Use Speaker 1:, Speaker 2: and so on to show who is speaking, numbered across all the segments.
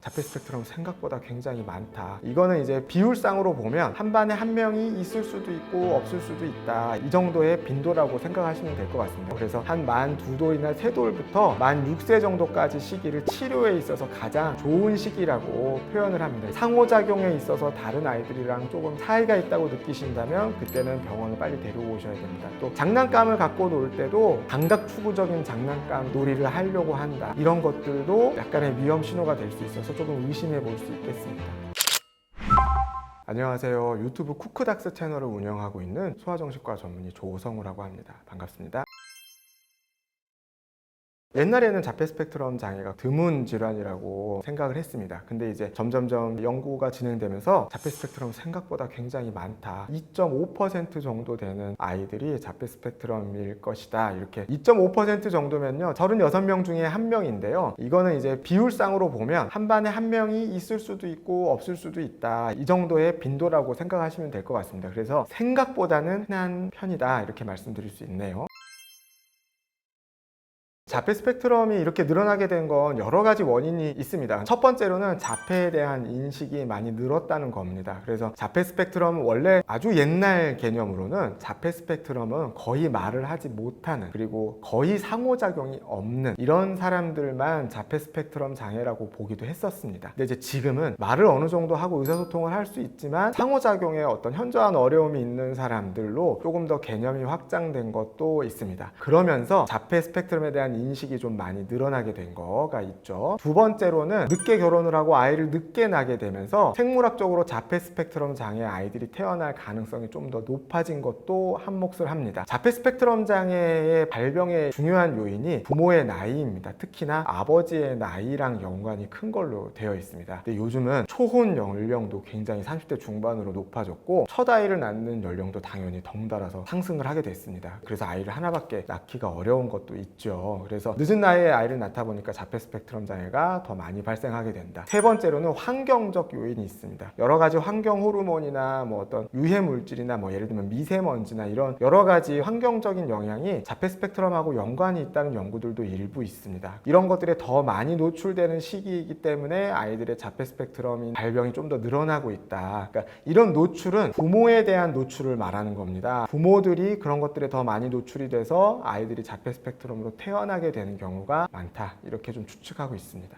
Speaker 1: 자폐 스펙트럼 생각보다 굉장히 많다. 이거는 이제 비율상으로 보면 한 반에 한 명이 있을 수도 있고 없을 수도 있다. 이 정도의 빈도라고 생각하시면 될 것 같습니다. 그래서 한 만 2돌이나 3돌부터 만 6세 정도까지 시기를 치료에 있어서 가장 좋은 시기라고 표현을 합니다. 상호작용에 있어서 다른 아이들이랑 조금 차이가 있다고 느끼신다면 그때는 병원을 빨리 데려오셔야 됩니다. 또 장난감을 갖고 놀 때도 감각추구적인 장난감 놀이를 하려고 한다. 이런 것들도 약간의 위험 신호가 될 수 있어서 조금 의심해 볼 수 있겠습니다. 안녕하세요. 유튜브 쿠크닥스 채널을 운영하고 있는 소아정신과 전문의 조성우라고 합니다. 반갑습니다. 옛날에는 자폐 스펙트럼 장애가 드문 질환이라고 생각을 했습니다. 근데 이제 점점점 연구가 진행되면서 자폐 스펙트럼 생각보다 굉장히 많다. 2.5% 정도 되는 아이들이 자폐 스펙트럼일 것이다. 이렇게 2.5% 정도면요. 36명 중에 1명인데요. 이거는 이제 비율상으로 보면 한 반에 한 명이 있을 수도 있고 없을 수도 있다. 이 정도의 빈도라고 생각하시면 될 것 같습니다. 그래서 생각보다는 흔한 편이다. 이렇게 말씀드릴 수 있네요. 자폐 스펙트럼이 이렇게 늘어나게 된 건 여러 가지 원인이 있습니다. 첫 번째로는 자폐에 대한 인식이 많이 늘었다는 겁니다. 그래서 자폐 스펙트럼은 원래 아주 옛날 개념으로는 자폐 스펙트럼은 거의 말을 하지 못하는, 그리고 거의 상호작용이 없는 이런 사람들만 자폐 스펙트럼 장애라고 보기도 했었습니다. 근데 이제 지금은 말을 어느 정도 하고 의사소통을 할 수 있지만 상호작용에 어떤 현저한 어려움이 있는 사람들로 조금 더 개념이 확장된 것도 있습니다. 그러면서 자폐 스펙트럼에 대한 인식이 좀 많이 늘어나게 된 거가 있죠. 두 번째로는 늦게 결혼을 하고 아이를 늦게 낳게 되면서 생물학적으로 자폐 스펙트럼 장애 아이들이 태어날 가능성이 좀 더 높아진 것도 한몫을 합니다. 자폐 스펙트럼 장애의 발병의 중요한 요인이 부모의 나이입니다. 특히나 아버지의 나이랑 연관이 큰 걸로 되어 있습니다. 근데 요즘은 초혼 연령도 굉장히 30대 중반으로 높아졌고 첫 아이를 낳는 연령도 당연히 덩달아서 상승을 하게 됐습니다. 그래서 아이를 하나밖에 낳기가 어려운 것도 있죠. 그래서 늦은 나이에 아이를 낳다 보니까 자폐 스펙트럼 장애가 더 많이 발생하게 된다. 세 번째로는 환경적 요인이 있습니다. 여러 가지 환경 호르몬이나 뭐 어떤 유해 물질이나 뭐 예를 들면 미세먼지나 이런 여러 가지 환경적인 영향이 자폐 스펙트럼하고 연관이 있다는 연구들도 일부 있습니다. 이런 것들에 더 많이 노출되는 시기이기 때문에 아이들의 자폐 스펙트럼 발병이 좀 더 늘어나고 있다. 그러니까 이런 노출은 부모에 대한 노출을 말하는 겁니다. 부모들이 그런 것들에 더 많이 노출이 돼서 아이들이 자폐 스펙트럼으로 태어나게 되는 경우가 많다. 이렇게 좀 추측하고 있습니다.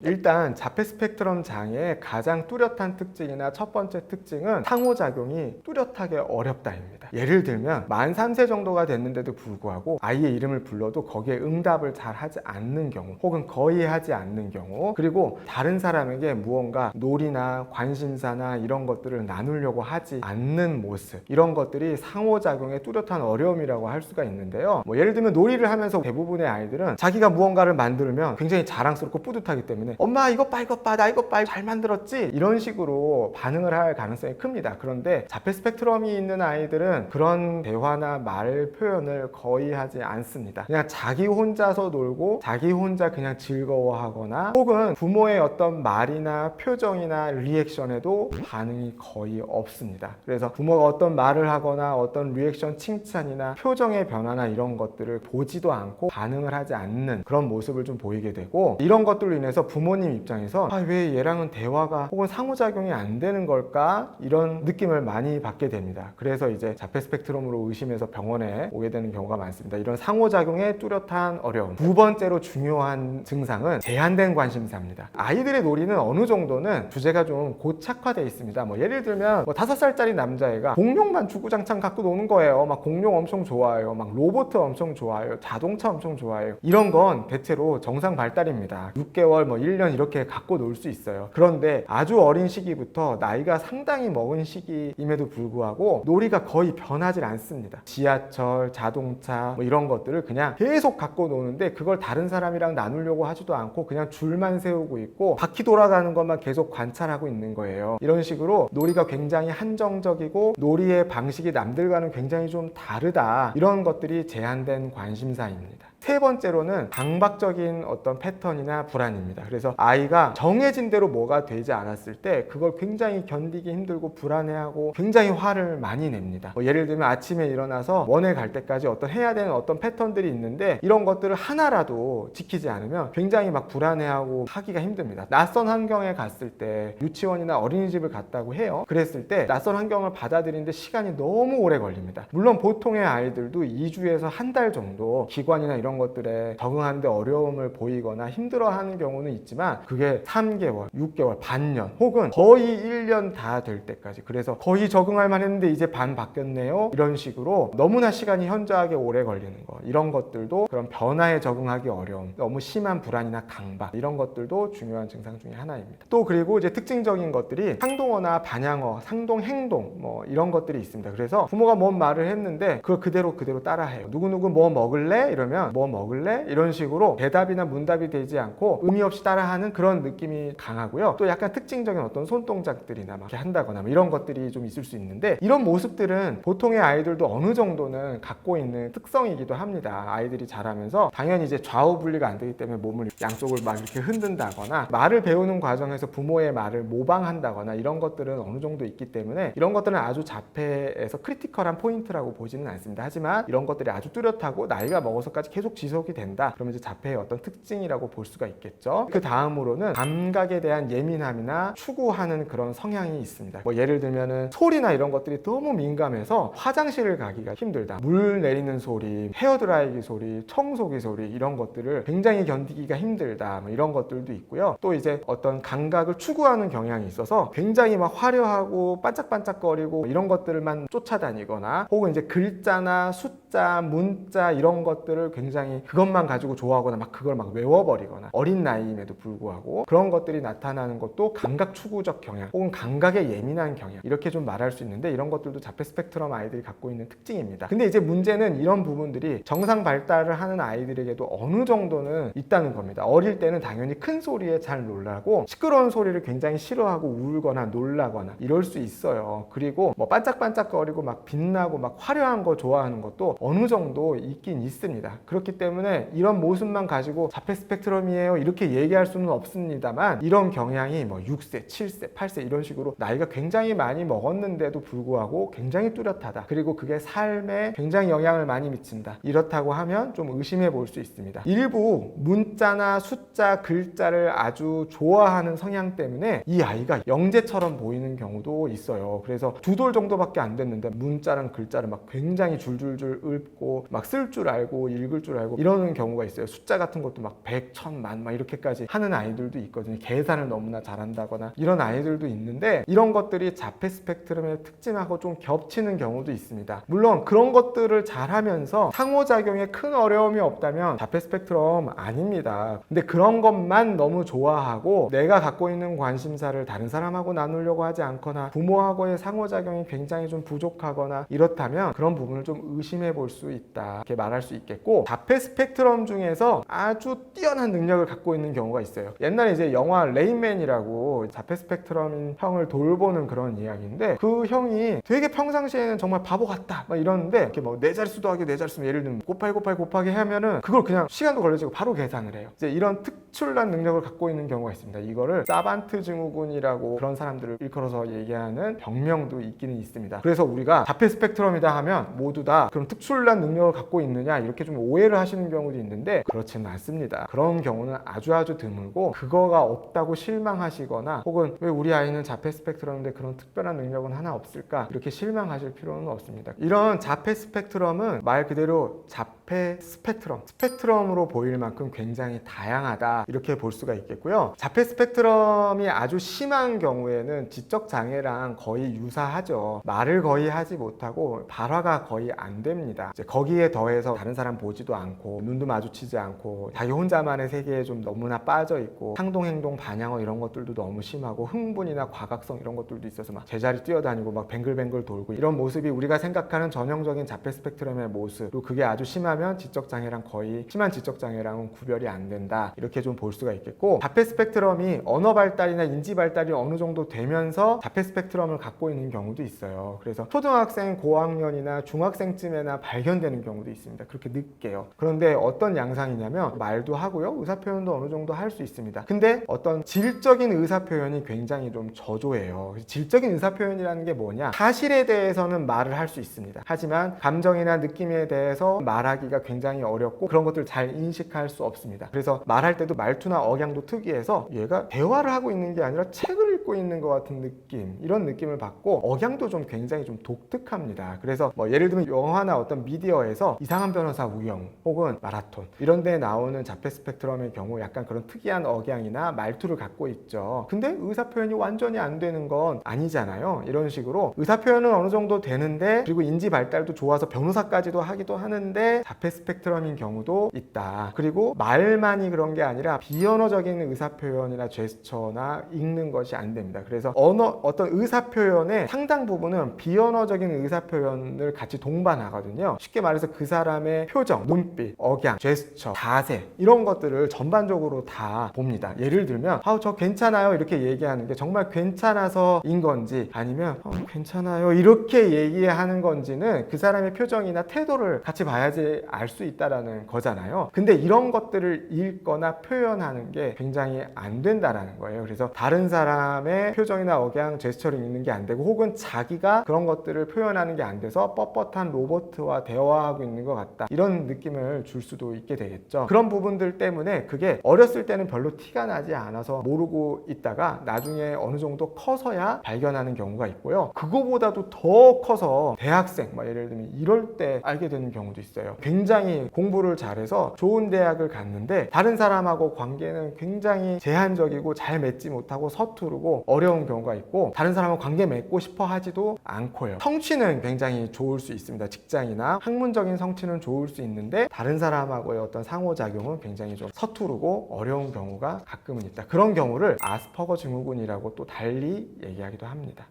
Speaker 1: 일단 자폐 스펙트럼 장애의 가장 뚜렷한 특징이나 첫 번째 특징은 상호작용이 뚜렷하게 어렵다입니다. 예를 들면 만 3세 정도가 됐는데도 불구하고 아이의 이름을 불러도 거기에 응답을 잘 하지 않는 경우, 혹은 거의 하지 않는 경우, 그리고 다른 사람에게 무언가 놀이나 관심사나 이런 것들을 나누려고 하지 않는 모습, 이런 것들이 상호작용의 뚜렷한 어려움이라고 할 수가 있는데요. 예를 들면 놀이를 하면서 대부분의 아이들은 자기가 무언가를 만들면 굉장히 자랑스럽고 뿌듯하기 때문에 엄마 이것 봐 이것 봐 나 이것 봐 잘 만들었지, 이런 식으로 반응을 할 가능성이 큽니다. 그런데 자폐 스펙트럼이 있는 아이들은 그런 대화나 말 표현을 거의 하지 않습니다. 그냥 자기 혼자서 놀고 자기 혼자 그냥 즐거워하거나, 혹은 부모의 어떤 말이나 표정이나 리액션에도 반응이 거의 없습니다. 그래서 부모가 어떤 말을 하거나 어떤 리액션, 칭찬이나 표정의 변화나 이런 것들을 보지도 않고 반응을 하지 않는 그런 모습을 좀 보이게 되고, 이런 것들로 인해서 부모님 입장에서 왜 얘랑은 대화가 혹은 상호작용이 안 되는 걸까, 이런 느낌을 많이 받게 됩니다. 그래서 이제 자폐 스펙트럼으로 의심해서 병원에 오게 되는 경우가 많습니다. 이런 상호작용의 뚜렷한 어려움. 두 번째로 중요한 증상은 제한된 관심사입니다. 아이들의 놀이는 어느 정도는 주제가 좀 고착화되어 있습니다. 예를 들면 5살짜리 남자애가 공룡만 주구장창 갖고 노는 거예요. 막 공룡 엄청 좋아해요. 막 로봇 엄청 좋아해요. 자동차 엄청 좋아해요. 이런 건 대체로 정상 발달입니다. 6개월 1년 이렇게 갖고 놀 수 있어요. 그런데 아주 어린 시기부터 나이가 상당히 먹은 시기임에도 불구하고 놀이가 거의 변하지 않습니다. 지하철, 자동차 이런 것들을 그냥 계속 갖고 노는데 그걸 다른 사람이랑 나누려고 하지도 않고 그냥 줄만 세우고 있고 바퀴 돌아가는 것만 계속 관찰하고 있는 거예요. 이런 식으로 놀이가 굉장히 한정적이고 놀이의 방식이 남들과는 굉장히 좀 다르다. 이런 것들이 제한된 관심사입니다. 세 번째로는 강박적인 어떤 패턴이나 불안입니다. 그래서 아이가 정해진 대로 뭐가 되지 않았을 때 그걸 굉장히 견디기 힘들고 불안해하고 굉장히 화를 많이 냅니다. 예를 들면 아침에 일어나서 원에 갈 때까지 어떤 해야 되는 어떤 패턴들이 있는데 이런 것들을 하나라도 지키지 않으면 굉장히 막 불안해하고 하기가 힘듭니다. 낯선 환경에 갔을 때 유치원이나 어린이집을 갔다고 해요. 그랬을 때 낯선 환경을 받아들이는데 시간이 너무 오래 걸립니다. 물론 보통의 아이들도 2주에서 한 달 정도 기관이나 이런 것들에 적응하는데 어려움을 보이거나 힘들어하는 경우는 있지만 그게 3개월, 6개월, 반년 혹은 거의 1년 다 될 때까지, 그래서 거의 적응할 만했는데 이제 반 바뀌었네요, 이런 식으로 너무나 시간이 현저하게 오래 걸리는 거, 이런 것들도 그런 변화에 적응하기 어려움, 너무 심한 불안이나 강박, 이런 것들도 중요한 증상 중에 하나입니다. 또 그리고 이제 특징적인 것들이 상동어나 반향어, 상동행동 뭐 이런 것들이 있습니다. 그래서 부모가 뭔 말을 했는데 그걸 그대로 따라해요. 누구누구 뭐 먹을래? 이러면 뭐 먹을래? 이런 식으로 대답이나 문답이 되지 않고 의미 없이 따라하는 그런 느낌이 강하고요. 또 약간 특징적인 어떤 손동작들이나 막 이렇게 한다거나 뭐 이런 것들이 좀 있을 수 있는데, 이런 모습들은 보통의 아이들도 어느 정도는 갖고 있는 특성이기도 합니다. 아이들이 자라면서 당연히 이제 좌우 분리가 안 되기 때문에 몸을 양쪽을 막 이렇게 흔든다거나 말을 배우는 과정에서 부모의 말을 모방한다거나 이런 것들은 어느 정도 있기 때문에 이런 것들은 아주 자폐에서 크리티컬한 포인트라고 보지는 않습니다. 하지만 이런 것들이 아주 뚜렷하고 나이가 먹어서까지 계속 지속이 된다, 그러면 이제 자폐의 어떤 특징이라고 볼 수가 있겠죠. 그 다음으로는 감각에 대한 예민함이나 추구하는 그런 성향이 있습니다. 뭐 예를 들면은 소리나 이런 것들이 너무 민감해서 화장실을 가기가 힘들다, 물 내리는 소리, 헤어드라이기 소리, 청소기 소리, 이런 것들을 굉장히 견디기가 힘들다, 뭐 이런 것들도 있고요. 또 이제 어떤 감각을 추구하는 경향이 있어서 굉장히 막 화려하고 반짝반짝거리고 이런 것들만 쫓아다니거나, 혹은 이제 글자나 숫자, 문자 이런 것들을 굉장히 그것만 가지고 좋아하거나 막 그걸 막 외워버리거나, 어린 나이임에도 불구하고 그런 것들이 나타나는 것도 감각 추구적 경향 혹은 감각에 예민한 경향, 이렇게 좀 말할 수 있는데 이런 것들도 자폐 스펙트럼 아이들이 갖고 있는 특징입니다. 근데 이제 문제는 이런 부분들이 정상 발달을 하는 아이들에게도 어느 정도는 있다는 겁니다. 어릴 때는 당연히 큰 소리에 잘 놀라고 시끄러운 소리를 굉장히 싫어하고 울거나 놀라거나 이럴 수 있어요. 그리고 뭐 반짝반짝거리고 막 빛나고 막 화려한 거 좋아하는 것도 어느 정도 있긴 있습니다. 그렇기 때문에 이런 모습만 가지고 자폐 스펙트럼이에요 이렇게 얘기할 수는 없습니다만, 이런 경향이 뭐 6세, 7세, 8세 이런 식으로 나이가 굉장히 많이 먹었는데도 불구하고 굉장히 뚜렷하다, 그리고 그게 삶에 굉장히 영향을 많이 미친다, 이렇다고 하면 좀 의심해 볼 수 있습니다. 일부 문자나 숫자, 글자를 아주 좋아하는 성향 때문에 이 아이가 영재처럼 보이는 경우도 있어요. 그래서 2돌 정도밖에 안 됐는데 문자랑 글자를 막 굉장히 줄줄줄 읊고 막 쓸 줄 알고 읽을 줄 알고 이러는 경우가 있어요. 숫자 같은 것도 막 100, 1000만 막 이렇게까지 하는 아이들도 있거든요. 계산을 너무나 잘한다거나 이런 아이들도 있는데, 이런 것들이 자폐 스펙트럼의 특징하고 좀 겹치는 경우도 있습니다. 물론 그런 것들을 잘하면서 상호작용에 큰 어려움이 없다면 자폐 스펙트럼 아닙니다. 근데 그런 것만 너무 좋아하고 내가 갖고 있는 관심사를 다른 사람하고 나누려고 하지 않거나 부모하고의 상호작용이 굉장히 좀 부족하거나 이렇다면 그런 부분을 좀 의심해 볼 수 있다, 이렇게 말할 수 있겠고, 자폐 스펙트럼 중에서 아주 뛰어난 능력을 갖고 있는 경우가 있어요. 옛날에 이제 영화 레인맨이라고 자폐 스펙트럼인 형을 돌보는 그런 이야기인데, 그 형이 되게 평상시에는 정말 바보 같다 막 이러는데 이렇게 뭐 4자릿수 더하기 4자릿수, 예를 들면 곱하기 하면은 그걸 그냥 시간도 걸리지고 바로 계산을 해요. 이제 이런 특출난 능력을 갖고 있는 경우가 있습니다. 이거를 사반트 증후군이라고 그런 사람들을 일컬어서 얘기하는 병명도 있기는 있습니다. 그래서 우리가 자폐 스펙트럼이다 하면 모두 다 그런 특출난 능력을 갖고 있느냐 이렇게 좀 오해를 하시는 경우도 있는데 그렇지는 않습니다. 그런 경우는 아주 드물고, 그거가 없다고 실망하시거나 혹은 왜 우리 아이는 자폐 스펙트럼인데 그런 특별한 능력은 하나 없을까 이렇게 실망하실 필요는 없습니다. 이런 자폐 스펙트럼은 말 그대로 자폐 스펙트럼으로 보일 만큼 굉장히 다양하다, 이렇게 볼 수가 있겠고요. 자폐 스펙트럼이 아주 심한 경우에는 지적 장애랑 거의 유사하죠. 말을 거의 하지 못하고 발화가 거의 안 됩니다. 이제 거기에 더해서 다른 사람 보지도 않고 눈도 마주치지 않고 자기 혼자만의 세계에 좀 너무나 빠져 있고, 상동행동, 반향어 이런 것들도 너무 심하고, 흥분이나 과각성 이런 것들도 있어서 막 제자리 뛰어다니고 막 뱅글뱅글 돌고, 이런 모습이 우리가 생각하는 전형적인 자폐 스펙트럼의 모습, 그리고 그게 아주 심하면 지적장애랑 거의 심한 지적장애랑은 구별이 안 된다, 이렇게 좀 볼 수가 있겠고, 자폐 스펙트럼이 언어 발달이나 인지 발달이 어느 정도 되면서 자폐 스펙트럼을 갖고 있는 경우도 있어요. 그래서 초등학생 고학년이나 중학생쯤에나 발견되는 경우도 있습니다. 그렇게 늦게요. 그런데 어떤 양상이냐면 말도 하고요, 의사표현도 어느 정도 할 수 있습니다. 근데 어떤 질적인 의사표현이 굉장히 좀 저조해요. 질적인 의사표현이라는 게 뭐냐, 사실에 대해서는 말을 할 수 있습니다. 하지만 감정이나 느낌에 대해서 말하기가 굉장히 어렵고 그런 것들을 잘 인식할 수 없습니다. 그래서 말할 때도 말투나 억양도 특이해서 얘가 대화를 하고 있는 게 아니라 책을 읽고 있는 것 같은 느낌, 이런 느낌을 받고 억양도 좀 굉장히 좀 독특합니다. 그래서 뭐 예를 들면 영화나 어떤 미디어에서 이상한 변호사 우영 혹은 마라톤 이런 데 나오는 자폐 스펙트럼의 경우 약간 그런 특이한 억양이나 말투를 갖고 있죠. 근데 의사표현이 완전히 안 되는 건 아니잖아요. 이런 식으로 의사표현은 어느 정도 되는데, 그리고 인지 발달도 좋아서 변호사까지도 하기도 하는데 자폐 스펙트럼인 경우도 있다. 그리고 말만이 그런 게 아니라 비언어적인 의사표현이나 제스처나 읽는 것이 안 됩니다. 그래서 어떤 의사표현의 상당 부분은 비언어적인 의사표현을 같이 동반하거든요. 쉽게 말해서 그 사람의 표정, 눈빛, 억양, 제스처, 자세 이런 것들을 전반적으로 다 봅니다. 예를 들면 저 괜찮아요 이렇게 얘기하는 게 정말 괜찮아서인 건지, 아니면 괜찮아요 이렇게 얘기하는 건지는 그 사람의 표정이나 태도를 같이 봐야지 알 수 있다라는 거잖아요. 근데 이런 것들을 읽거나 표현하는 게 굉장히 안 된다라는 거예요. 그래서 다른 사람의 표정이나 억양, 제스처를 읽는 게 안 되고, 혹은 자기가 그런 것들을 표현하는 게 안 돼서 뻣뻣한 로봇과 대화하고 있는 것 같다, 이런 느낌을 줄 수도 있게 되겠죠. 그런 부분들 때문에 그게 어렸을 때는 별로 티가 나지 않아서 모르고 있다가 나중에 어느 정도 커서야 발견하는 경우가 있고요. 그거보다도 더 커서 대학생, 예를 들면 이럴 때 알게 되는 경우도 있어요. 굉장히 공부를 잘해서 좋은 대학을 갔는데 다른 사람하고 관계는 굉장히 제한적이고 잘 맺지 못하고 서투르고 어려운 경우가 있고, 다른 사람하고 관계 맺고 싶어 하지도 않고요. 성취는 굉장히 좋을 수 있습니다. 직장이나 학문적인 성취는 좋을 수 있는데 다른 사람하고의 어떤 상호작용은 굉장히 좀 서투르고 어려운 경우가 가끔은 있다. 그런 경우를 아스퍼거 증후군이라고 또 달리 얘기하기도 합니다.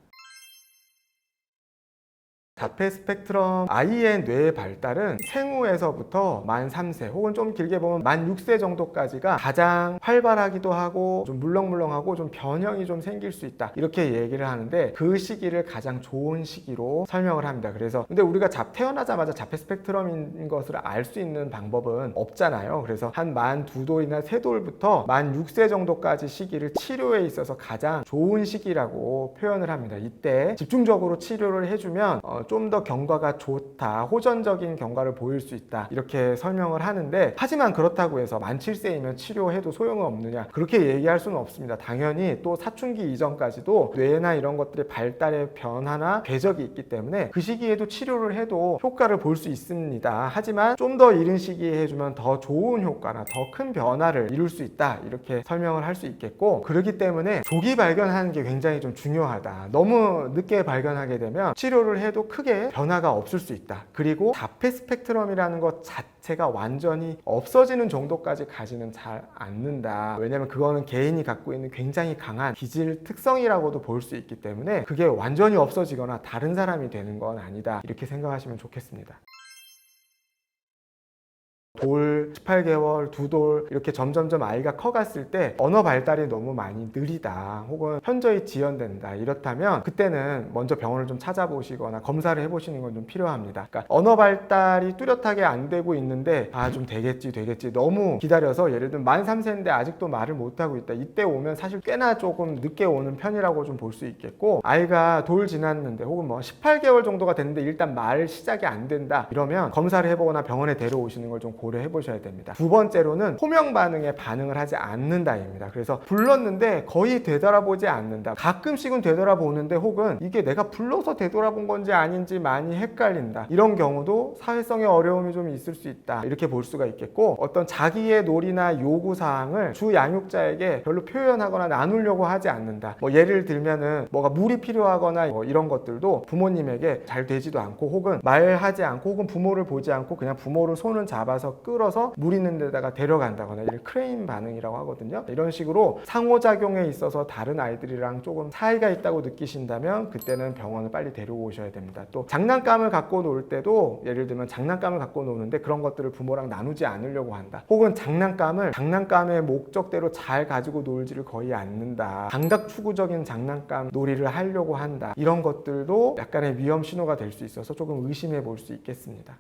Speaker 1: 자폐 스펙트럼 아이의 뇌의 발달은 생후에서부터 만 3세 혹은 좀 길게 보면 만 6세 정도까지가 가장 활발하기도 하고 좀 물렁물렁하고 좀 변형이 좀 생길 수 있다, 이렇게 얘기를 하는데 그 시기를 가장 좋은 시기로 설명을 합니다. 그래서 근데 우리가 태어나자마자 자폐 스펙트럼인 것을 알 수 있는 방법은 없잖아요. 그래서 한 만 2돌이나 3돌부터 만 6세 정도까지 시기를 치료에 있어서 가장 좋은 시기라고 표현을 합니다. 이때 집중적으로 치료를 해주면 좀 더 경과가 좋다, 호전적인 경과를 보일 수 있다, 이렇게 설명을 하는데, 하지만 그렇다고 해서 만 7세이면 치료해도 소용은 없느냐, 그렇게 얘기할 수는 없습니다. 당연히 또 사춘기 이전까지도 뇌나 이런 것들의 발달의 변화나 궤적이 있기 때문에 그 시기에도 치료를 해도 효과를 볼 수 있습니다. 하지만 좀 더 이른 시기에 해주면 더 좋은 효과나 더 큰 변화를 이룰 수 있다, 이렇게 설명을 할 수 있겠고, 그렇기 때문에 조기 발견하는 게 굉장히 좀 중요하다. 너무 늦게 발견하게 되면 치료를 해도 크게 변화가 없을 수 있다. 그리고 자폐 스펙트럼이라는 것 자체가 완전히 없어지는 정도까지 가지는 잘 않는다. 왜냐면 그거는 개인이 갖고 있는 굉장히 강한 기질 특성이라고도 볼 수 있기 때문에 그게 완전히 없어지거나 다른 사람이 되는 건 아니다, 이렇게 생각하시면 좋겠습니다. 돌, 18개월, 2돌 이렇게 점점점 아이가 커갔을 때 언어 발달이 너무 많이 느리다, 혹은 현저히 지연된다, 이렇다면 그때는 먼저 병원을 좀 찾아보시거나 검사를 해보시는 건 좀 필요합니다. 그러니까 언어 발달이 뚜렷하게 안 되고 있는데 좀 되겠지 너무 기다려서, 예를 들면 만 3세인데 아직도 말을 못하고 있다, 이때 오면 사실 꽤나 조금 늦게 오는 편이라고 좀 볼 수 있겠고, 아이가 돌 지났는데 혹은 18개월 정도가 됐는데 일단 말 시작이 안 된다, 이러면 검사를 해보거나 병원에 데려오시는 걸 좀 고려해 보셔야 됩니다. 두 번째로는 호명 반응에 반응을 하지 않는다입니다. 그래서 불렀는데 거의 되돌아보지 않는다, 가끔씩은 되돌아보는데 혹은 이게 내가 불러서 되돌아본 건지 아닌지 많이 헷갈린다, 이런 경우도 사회성의 어려움이 좀 있을 수 있다, 이렇게 볼 수가 있겠고, 어떤 자기의 놀이나 요구사항을 주 양육자에게 별로 표현하거나 나누려고 하지 않는다. 예를 들면은 뭐가 물이 필요하거나 이런 것들도 부모님에게 잘 되지도 않고, 혹은 말하지 않고, 혹은 부모를 보지 않고 그냥 부모를 손을 잡아서 끌어서 물 있는 데다가 데려간다거나, 이를 크레인 반응이라고 하거든요. 이런 식으로 상호작용에 있어서 다른 아이들이랑 조금 차이가 있다고 느끼신다면 그때는 병원을 빨리 데려오셔야 됩니다. 또 장난감을 갖고 놀 때도, 예를 들면 장난감을 갖고 노는데 그런 것들을 부모랑 나누지 않으려고 한다, 혹은 장난감의 목적대로 잘 가지고 놀지를 거의 않는다, 감각 추구적인 장난감 놀이를 하려고 한다, 이런 것들도 약간의 위험 신호가 될 수 있어서 조금 의심해 볼 수 있겠습니다.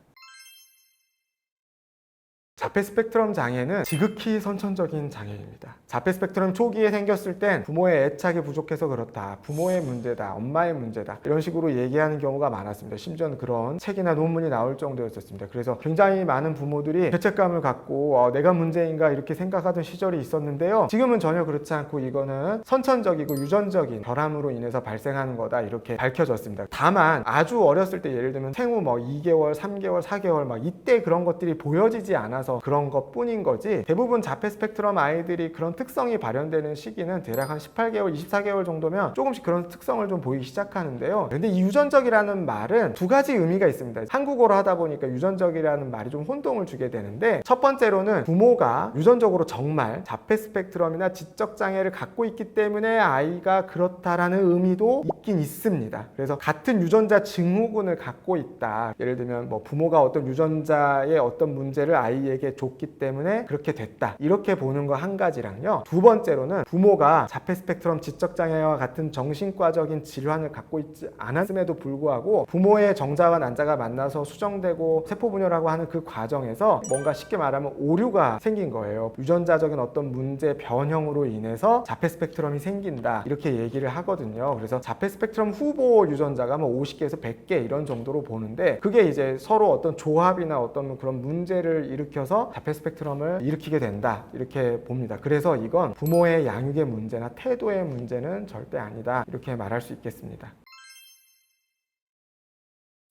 Speaker 1: 자폐 스펙트럼 장애는 지극히 선천적인 장애입니다. 자폐 스펙트럼 초기에 생겼을 땐 부모의 애착이 부족해서 그렇다, 부모의 문제다, 엄마의 문제다, 이런 식으로 얘기하는 경우가 많았습니다. 심지어는 그런 책이나 논문이 나올 정도였었습니다. 그래서 굉장히 많은 부모들이 죄책감을 갖고 내가 문제인가 이렇게 생각하던 시절이 있었는데요. 지금은 전혀 그렇지 않고 이거는 선천적이고 유전적인 결함으로 인해서 발생하는 거다, 이렇게 밝혀졌습니다. 다만 아주 어렸을 때, 예를 들면 생후 2개월, 3개월, 4개월 이때 그런 것들이 보여지지 않아서 그런 것 뿐인 거지, 대부분 자폐 스펙트럼 아이들이 그런 특성이 발현되는 시기는 대략 한 18개월, 24개월 정도면 조금씩 그런 특성을 좀 보이기 시작하는데요. 근데 이 유전적이라는 말은 두 가지 의미가 있습니다. 한국어로 하다 보니까 유전적이라는 말이 좀 혼동을 주게 되는데, 첫 번째로는 부모가 유전적으로 정말 자폐 스펙트럼이나 지적 장애를 갖고 있기 때문에 아이가 그렇다라는 의미도 있긴 있습니다. 그래서 같은 유전자 증후군을 갖고 있다, 예를 들면 부모가 어떤 유전자의 어떤 문제를 아이에게 줬기 때문에 그렇게 됐다, 이렇게 보는 거 한 가지랑요, 두 번째로는 부모가 자폐 스펙트럼 지적 장애와 같은 정신과적인 질환을 갖고 있지 않았음에도 불구하고 부모의 정자와 난자가 만나서 수정되고 세포분열하고 하는 그 과정에서 뭔가 쉽게 말하면 오류가 생긴 거예요. 유전자적인 어떤 문제 변형으로 인해서 자폐 스펙트럼이 생긴다, 이렇게 얘기를 하거든요. 그래서 자폐 스펙트럼 후보 유전자가 50개에서 100개 이런 정도로 보는데, 그게 이제 서로 어떤 조합이나 어떤 그런 문제를 일으켜서 자폐 스펙트럼을 일으키게 된다, 이렇게 봅니다. 그래서 이건 부모의 양육의 문제나 태도의 문제는 절대 아니다, 이렇게 말할 수 있겠습니다.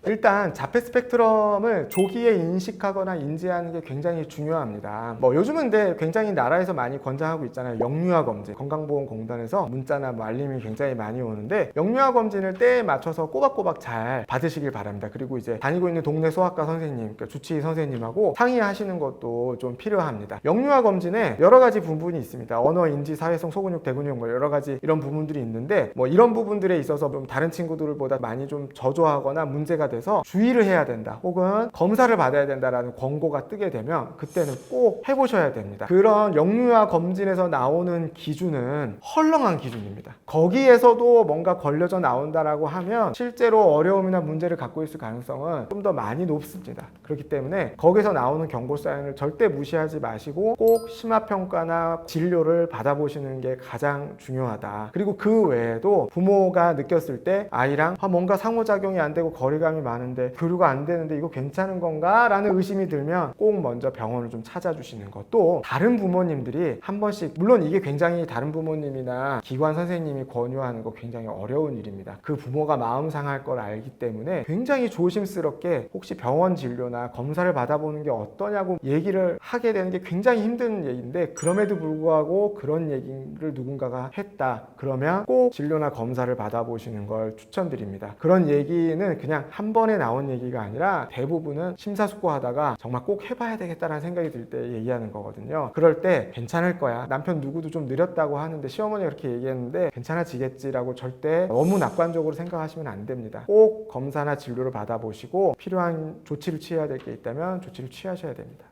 Speaker 1: 일단 자폐 스펙트럼을 조기에 인식하거나 인지하는 게 굉장히 중요합니다. 요즘은 근데 굉장히 나라에서 많이 권장하고 있잖아요. 영유아 검진, 건강보험공단에서 문자나 알림이 굉장히 많이 오는데, 영유아 검진을 때에 맞춰서 꼬박꼬박 잘 받으시길 바랍니다. 그리고 이제 다니고 있는 동네 소아과 선생님, 그러니까 주치의 선생님하고 상의하시는 것도 좀 필요합니다. 영유아 검진에 여러 가지 부분이 있습니다. 언어, 인지, 사회성, 소근육, 대근육 여러 가지 이런 부분들이 있는데, 이런 부분들에 있어서 좀 다른 친구들보다 많이 좀 저조하거나 문제가 돼서 주의를 해야 된다, 혹은 검사를 받아야 된다라는 권고가 뜨게 되면 그때는 꼭 해보셔야 됩니다. 그런 영유아 검진에서 나오는 기준은 헐렁한 기준입니다. 거기에서도 뭔가 걸려져 나온다라고 하면 실제로 어려움이나 문제를 갖고 있을 가능성은 좀 더 많이 높습니다. 그렇기 때문에 거기서 나오는 경고 사인을 절대 무시하지 마시고 꼭 심화평가나 진료를 받아보시는 게 가장 중요하다. 그리고 그 외에도 부모가 느꼈을 때 아이랑 뭔가 상호작용이 안 되고 거리감이 많은데, 교류가 안 되는데 이거 괜찮은 건가? 라는 의심이 들면 꼭 먼저 병원을 좀 찾아주시는 것. 또 다른 부모님들이 한 번씩, 물론 이게 굉장히 다른 부모님이나 기관 선생님이 권유하는 거 굉장히 어려운 일입니다. 그 부모가 마음 상할 걸 알기 때문에 굉장히 조심스럽게 혹시 병원 진료나 검사를 받아보는 게 어떠냐고 얘기를 하게 되는 게 굉장히 힘든 얘기인데, 그럼에도 불구하고 그런 얘기를 누군가가 했다 그러면 꼭 진료나 검사를 받아보시는 걸 추천드립니다. 그런 얘기는 그냥 한 번에 나온 얘기가 아니라 대부분은 심사숙고하다가 정말 꼭 해봐야 되겠다라는 생각이 들 때 얘기하는 거거든요. 그럴 때 괜찮을 거야, 남편 누구도 좀 느렸다고 하는데 시어머니가 그렇게 얘기했는데 괜찮아지겠지라고 절대 너무 낙관적으로 생각하시면 안 됩니다. 꼭 검사나 진료를 받아보시고 필요한 조치를 취해야 될 게 있다면 조치를 취하셔야 됩니다.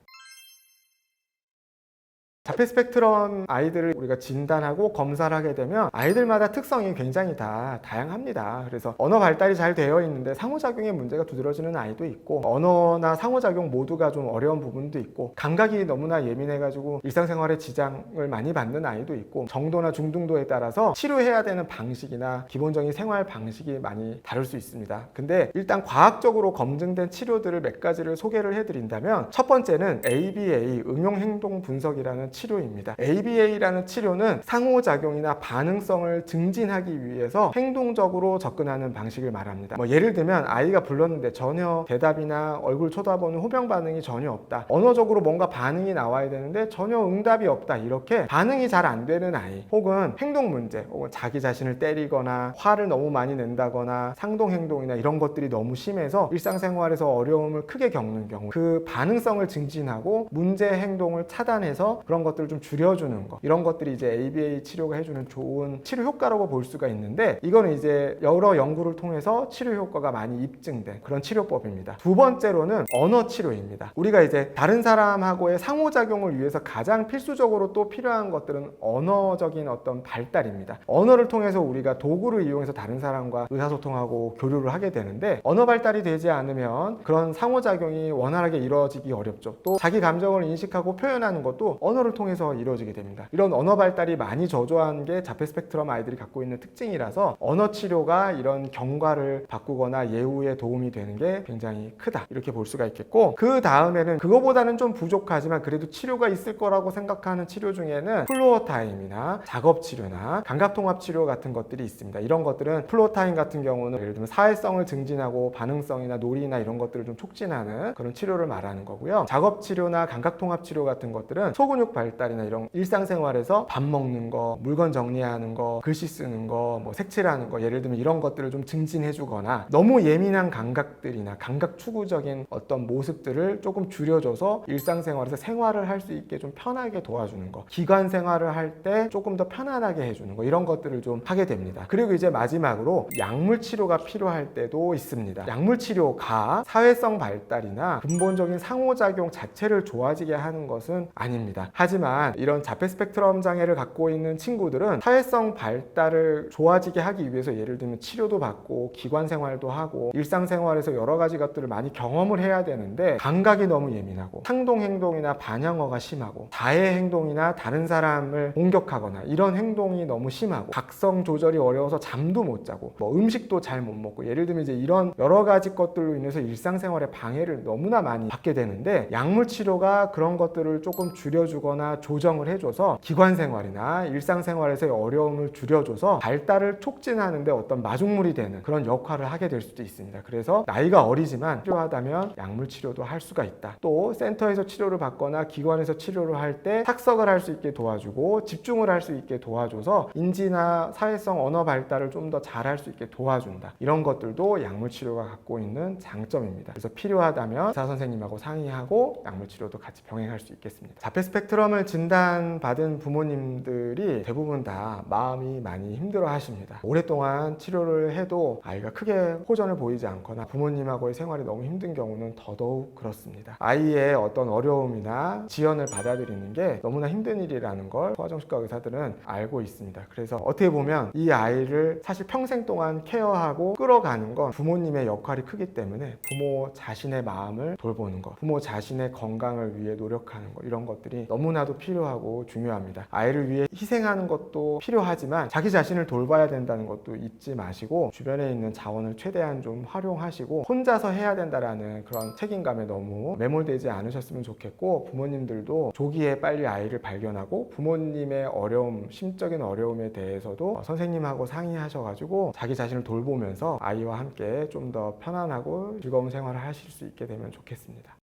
Speaker 1: 자폐 스펙트럼 아이들을 우리가 진단하고 검사를 하게 되면 아이들마다 특성이 굉장히 다 다양합니다. 그래서 언어 발달이 잘 되어 있는데 상호작용에 문제가 두드러지는 아이도 있고, 언어나 상호작용 모두가 좀 어려운 부분도 있고, 감각이 너무나 예민해가지고 일상생활에 지장을 많이 받는 아이도 있고, 정도나 중등도에 따라서 치료해야 되는 방식이나 기본적인 생활 방식이 많이 다를 수 있습니다. 근데 일단 과학적으로 검증된 치료들을 몇 가지를 소개를 해드린다면, 첫 번째는 ABA, 응용행동분석이라는 치료입니다. ABA라는 치료는 상호작용이나 반응성을 증진하기 위해서 행동적으로 접근하는 방식을 말합니다. 예를 들면 아이가 불렀는데 전혀 대답이나 얼굴 쳐다보는 호명 반응이 전혀 없다, 언어적으로 뭔가 반응이 나와야 되는데 전혀 응답이 없다, 이렇게 반응이 잘 안 되는 아이, 혹은 행동 문제, 혹은 자기 자신을 때리거나 화를 너무 많이 낸다거나 상동행동이나 이런 것들이 너무 심해서 일상생활에서 어려움을 크게 겪는 경우, 그 반응성을 증진하고 문제 행동을 차단해서 그런 이런 것들을 좀 줄여주는 거, 이런 것들이 이제 ABA 치료가 해주는 좋은 치료 효과라고 볼 수가 있는데, 이거는 이제 여러 연구를 통해서 치료 효과가 많이 입증된 그런 치료법입니다. 두 번째로는 언어 치료입니다. 우리가 이제 다른 사람하고의 상호작용을 위해서 가장 필수적으로 또 필요한 것들은 언어적인 어떤 발달입니다. 언어를 통해서 우리가 도구를 이용해서 다른 사람과 의사소통하고 교류를 하게 되는데, 언어 발달이 되지 않으면 그런 상호작용이 원활하게 이루어지기 어렵죠. 또 자기 감정을 인식하고 표현하는 것도 언어를 통해서 이루어지게 됩니다. 이런 언어 발달이 많이 저조한 게 자폐 스펙트럼 아이들이 갖고 있는 특징이라서 언어 치료가 이런 경과를 바꾸거나 예후에 도움이 되는 게 굉장히 크다, 이렇게 볼 수가 있겠고, 그 다음에는 그거보다는 좀 부족하지만 그래도 치료가 있을 거라고 생각하는 치료 중에는 플로어 타임이나 작업 치료나 감각통합 치료 같은 것들이 있습니다. 이런 것들은 플로어 타임 같은 경우는 예를 들면 사회성을 증진하고 반응성이나 놀이나 이런 것들을 좀 촉진하는 그런 치료를 말하는 거고요. 작업 치료나 감각통합 치료 같은 것들은 소근육 발달이나 이런 일상생활에서 밥 먹는 거, 물건 정리하는 거, 글씨 쓰는 거, 뭐 색칠하는 거, 예를 들면 이런 것들을 좀 증진해 주거나, 너무 예민한 감각들이나 감각 추구적인 어떤 모습들을 조금 줄여줘서 일상생활에서 생활을 할 수 있게 좀 편하게 도와주는 거, 기관 생활을 할 때 조금 더 편안하게 해주는 거, 이런 것들을 좀 하게 됩니다. 그리고 이제 마지막으로 약물 치료가 필요할 때도 있습니다. 약물 치료가 사회성 발달이나 근본적인 상호작용 자체를 좋아지게 하는 것은 아닙니다. 하지만 이런 자폐 스펙트럼 장애를 갖고 있는 친구들은 사회성 발달을 좋아지게 하기 위해서 예를 들면 치료도 받고 기관 생활도 하고 일상생활에서 여러 가지 것들을 많이 경험을 해야 되는데, 감각이 너무 예민하고 상동 행동이나 반영어가 심하고 자해 행동이나 다른 사람을 공격하거나 이런 행동이 너무 심하고 각성 조절이 어려워서 잠도 못 자고 뭐 음식도 잘 못 먹고, 예를 들면 이제 이런 여러 가지 것들로 인해서 일상생활에 방해를 너무나 많이 받게 되는데, 약물 치료가 그런 것들을 조금 줄여주거나 조정을 해줘서 기관 생활이나 일상생활에서의 어려움을 줄여줘서 발달을 촉진하는데 어떤 마중물이 되는 그런 역할을 하게 될 수도 있습니다. 그래서 나이가 어리지만 필요하다면 약물 치료도 할 수가 있다. 또 센터에서 치료를 받거나 기관에서 치료를 할 때 착석을 할 수 있게 도와주고 집중을 할 수 있게 도와줘서 인지나 사회성 언어 발달을 좀 더 잘할 수 있게 도와준다. 이런 것들도 약물 치료가 갖고 있는 장점입니다. 그래서 필요하다면 의사 선생님하고 상의하고 약물 치료도 같이 병행할 수 있겠습니다. 자폐 스펙트럼을 진단받은 부모님들이 대부분 다 마음이 많이 힘들어 하십니다. 오랫동안 치료를 해도 아이가 크게 호전을 보이지 않거나 부모님하고의 생활이 너무 힘든 경우는 더더욱 그렇습니다. 아이의 어떤 어려움이나 지연을 받아들이는 게 너무나 힘든 일이라는 걸 소아정신과 의사들은 알고 있습니다. 그래서 어떻게 보면 이 아이를 사실 평생 동안 케어하고 끌어가는 건 부모님의 역할이 크기 때문에 부모 자신의 마음을 돌보는 것, 부모 자신의 건강을 위해 노력하는 것, 이런 것들이 너무나도 필요하고 중요합니다. 아이를 위해 희생하는 것도 필요하지만 자기 자신을 돌봐야 된다는 것도 잊지 마시고, 주변에 있는 자원을 최대한 좀 활용하시고 혼자서 해야 된다라는 그런 책임감에 너무 매몰되지 않으셨으면 좋겠고, 부모님들도 조기에 빨리 아이를 발견하고 부모님의 어려움, 심적인 어려움에 대해서도 선생님하고 상의하셔가지고 자기 자신을 돌보면서 아이와 함께 좀 더 편안하고 즐거운 생활을 하실 수 있게 되면 좋겠습니다.